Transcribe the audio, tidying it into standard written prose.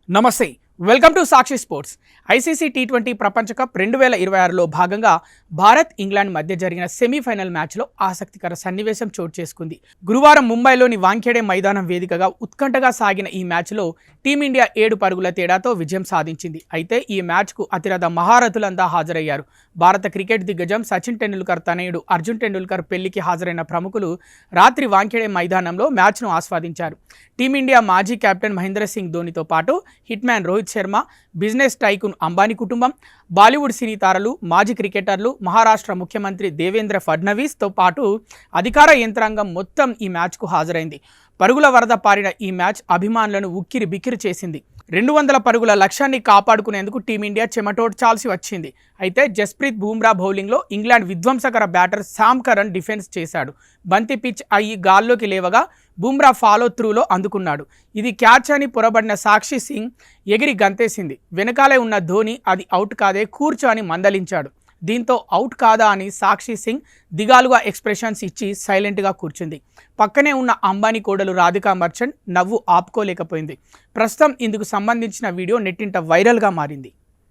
నమస్తే, welcome to Sakshi sports. ICC T20 ప్రపంచ cup 2026లో భాగంగా భారత్ ఇంగ్లాండ్ మధ్య జరిగిన సెమీఫైనల్ మ్యాచ్లో ఆసక్తికర సన్నివేశం చోటు చేసుకుంది. గురువారం ముంబైలోని వాంఖేడే మైదానం వేదికగా ఉత్కంఠగా సాగిన ఈ మ్యాచ్లో టీమిండియా 7 పరుగుల తేడాతో విజయం సాధించింది. అయితే ఈ మ్యాచ్కు అతిరథ మహారథులంతా హాజరయ్యారు. భారత క్రికెట్ దిగ్గజం సచిన్ టెండూల్కర్ తనయుడు అర్జున్ టెండూల్కర్ పెళ్లికి హాజరైన ప్రముఖులు రాత్రి వాంఖేడే మైదానంలో మ్యాచ్ను ఆస్వాదించారు. టీమిండియా మాజీ కెప్టెన్ మహేంద్ర సింగ్ ధోనితో పాటు hit man Rohit Sharma, business tycoon Ambani కుటుంబం, బాలీవుడ్ సినీ తారలు, మాజీ క్రికెటర్లు, మహారాష్ట్ర ముఖ్యమంత్రి దేవేంద్ర ఫడ్నవీస్తో పాటు అధికార యంత్రాంగం మొత్తం ఈ మ్యాచ్కు హాజరైంది. పరుగుల వరద పారిన ఈ మ్యాచ్ అభిమానులను ఉక్కిరి బిక్కిరి చేసింది. 200 పరుగుల లక్ష్యాన్ని కాపాడుకునేందుకు టీమిండియా చెమటోడ్చాల్సి వచ్చింది. అయితే జస్ప్రీత్ బూమ్రా బౌలింగ్లో ఇంగ్లాండ్ విధ్వంసకర బ్యాటర్ శామ్ కరన్ డిఫెన్స్ చేశాడు. బంతి పిచ్ అయ్యి గాల్లోకి లేవగా బూమ్రా ఫాలో త్రూలో అందుకున్నాడు. ఇది క్యాచ్ అని పొరబడిన సాక్షి సింగ్ ఎగిరి గంతేసింది. వెనకాలే ఉన్న ధోని అది అవుట్ కాదే కూర్చో అని మందలించాడు. దీంతో అవుట్ కాదా అని సాక్షి సింగ్ దిగాలుగా ఎక్స్ప్రెషన్స్ ఇచ్చి సైలెంట్గా కూర్చుంది. పక్కనే ఉన్న అంబానీ కోడలు రాధికా మర్చెంట్ నవ్వు ఆపుకోలేకపోయింది. ప్రస్తుతం ఇందుకు సంబంధించిన వీడియో నెట్టింట వైరల్గా మారింది.